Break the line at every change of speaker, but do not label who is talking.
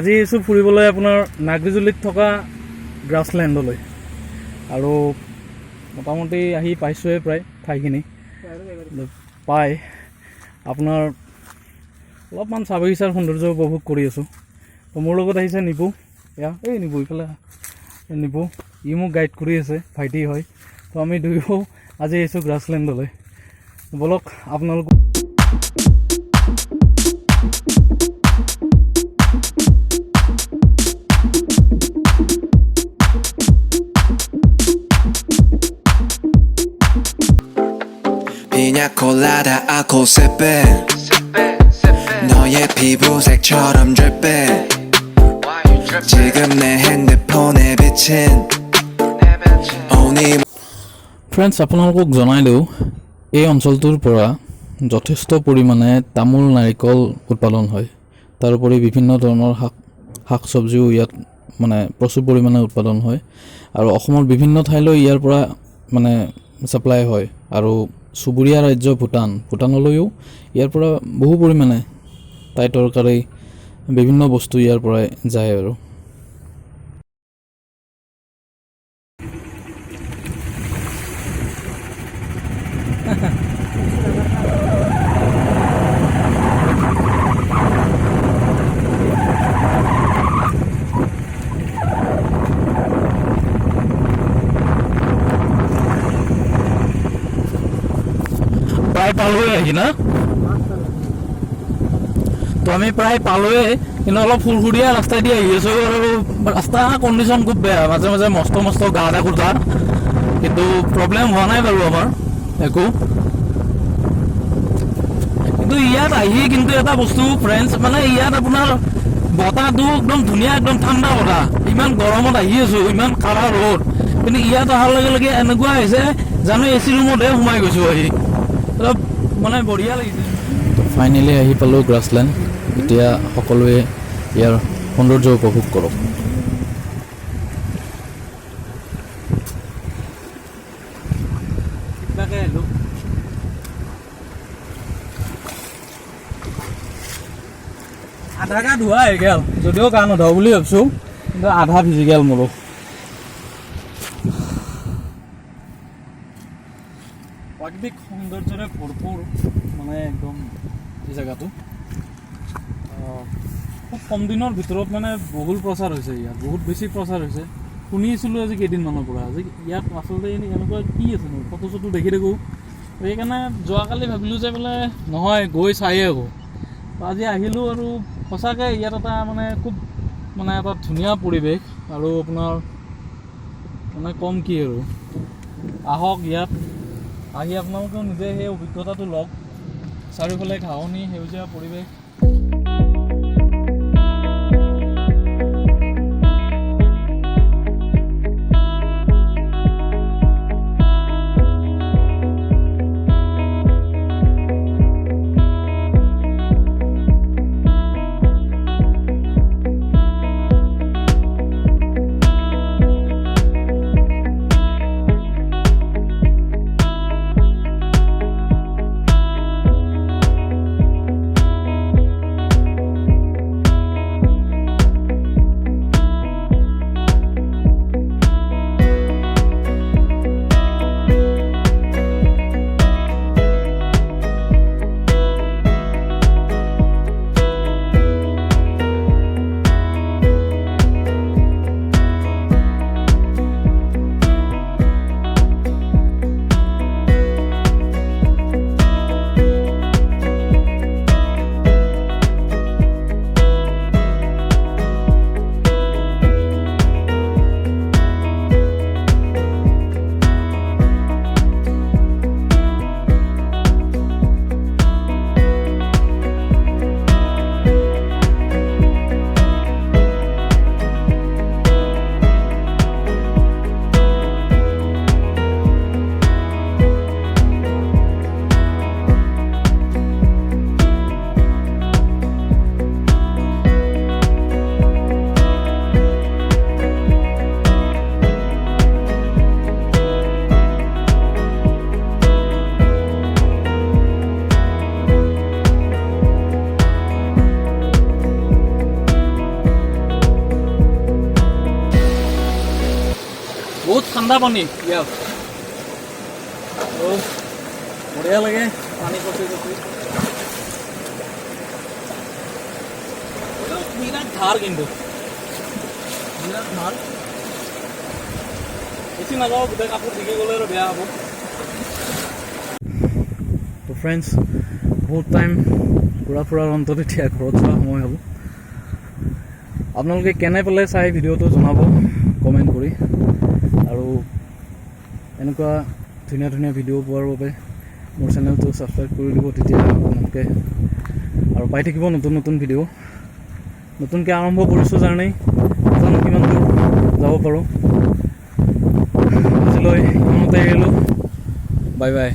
আজি আহিছোঁ ফুৰিবলৈ আপোনাৰ নাগ্ৰিজুলিত থকা গ্ৰাছলেণ্ডলৈ আৰু মোটামুটি আহি পাইছোঁহে প্ৰায় ঠাইখিনি পাই আপোনাৰ অলপমান চাহ বাগিচাৰ সৌন্দৰ্য উপভোগ কৰি আছোঁ। তো মোৰ লগত আহিছে নিপু, এয়া এই নিপু ইফালে নিপু, ই মোক গাইড কৰি আছে, ভাইটি হয়। তো আমি দুয়ো আজি আহিছোঁ গ্ৰাছলেণ্ডলৈ। বলক আপোনালোক
Piña colada alcohol sipping 너의 피부색처럼 dripping 지금 내 핸드폰에 비친 오니
friends, আপোনালোকক জনাই দিওঁ এই অঞ্চলটোৰ পৰা যথেষ্ট পৰিমাণে তামোল নাৰিকল উৎপাদন হয়। তাৰোপৰি বিভিন্ন ধৰণৰ শাক চব্জিও ইয়াত মানে প্ৰচুৰ পৰিমাণে উৎপাদন হয় আৰু অসমৰ বিভিন্ন ঠাইলৈ ইয়াৰ পৰা মানে ছাপ্লাই হয় আৰু চুবুৰীয়া ৰাজ্য ভূটানলৈও ইয়াৰ পৰা বহু পৰিমাণে তাই তৰকাৰী বিভিন্ন বস্তু ইয়াৰ পৰাই যায় আৰু প্ৰায় পালোৱে আহি না। তো আমি প্ৰায় পালোৱে, কিন্তু অলপ ফুৰফুৰীয়া ৰাস্তাই দি আহি আছোঁ আৰু ৰাস্তা কণ্ডিশ্যন খুব বেয়া, মাজে মাজে মস্ত মস্ত গাঁত একোটা, কিন্তু প্ৰব্লেম হোৱা নাই বাৰু আমাৰ একো। কিন্তু ইয়াত আহি কিন্তু এটা বস্তু ফ্ৰেণ্ডছ, মানে ইয়াত আপোনাৰ বতাহটো একদম ধুনীয়া, একদম ঠাণ্ডা বতাহ। ইমান গৰমত আহি আছোঁ, ইমান কাঢ়া ৰ'দ, কিন্তু ইয়াত অহাৰ লগে লগে এনেকুৱা হৈছে জানো এ চি ৰুমতহে সোমাই গৈছোঁ আহি, অলপ মানে বঢ়িয়া লাগিছে। ফাইনেলি আহি পালোঁ গ্ৰাছলেণ্ড। এতিয়া সকলোৱে ইয়াৰ সৌন্দৰ্য উপভোগ কৰক। আধা গা ধোৱা হৈ গ'ল, যদিও গা নধোৱা বুলি ভাবিছোঁ, কিন্তু আধা ভিজি গ'ল মোৰো। প্ৰাকৃতিক সৌন্দৰ্যৰে ভৰপূৰ মানে একদম এই জেগাটো। খুব কম দিনৰ ভিতৰত মানে বহুল প্ৰচাৰ হৈছে ইয়াত, বহুত বেছি প্ৰচাৰ হৈছে। শুনিছিলোঁ আজি কেইদিনমানৰ পৰা, আজি ইয়াত আচলতে এনেকুৱা কি আছে ন, ফটো চটো দেখি থাকোঁ, সেইকাৰণে যোৱাকালি ভাবিলোঁ যে বোলে নহয় গৈ চায়েই আহোঁ। আজি আহিলোঁ আৰু সঁচাকৈ ইয়াত এটা মানে খুব মানে এটা ধুনীয়া পৰিৱেশ আৰু আপোনাৰ মানে কম কি আৰু, আহক ইয়াত আহি আপোনালোকেও নিজে সেই অভিজ্ঞতাটো লওক। চাৰিওফালে ঘাঁহনি, সেউজীয়া পৰিৱেশ। ঠাণ্ডা পানী ইয়াত বঢ়িয়া লাগে পানী কচি কচি বিৰাট ধাৰ কিন্তু বিৰাট ধাৰ বেছি নাযাওঁ গোটেই কাপোৰ ভিগি গ'লে আৰু বেয়া হ'ব তো ফ্ৰেণ্ডছ বহুত টাইম ঘূৰা ফুৰাৰ অন্তত এতিয়া ঘৰত যোৱা সময় হ'ব আপোনালোকে কেনে পালে চাই ভিডিঅ'টো জনাব কমেণ্ট কৰি আৰু এনেকুৱা ধুনীয়া ধুনীয়া ভিডিঅ' পোৱাৰ বাবে মোৰ চেনেলটো ছাবস্ক্ৰাইব কৰি দিব তেতিয়া আপোনালোকে আৰু পাই থাকিব নতুন নতুন ভিডিঅ' নতুনকৈ আৰম্ভ কৰিছোঁ জাৰ্ণি নাজানো কিমান দূৰ যাব পাৰোঁ আজিলৈ ইমানতে এৰিলোঁ বাই বাই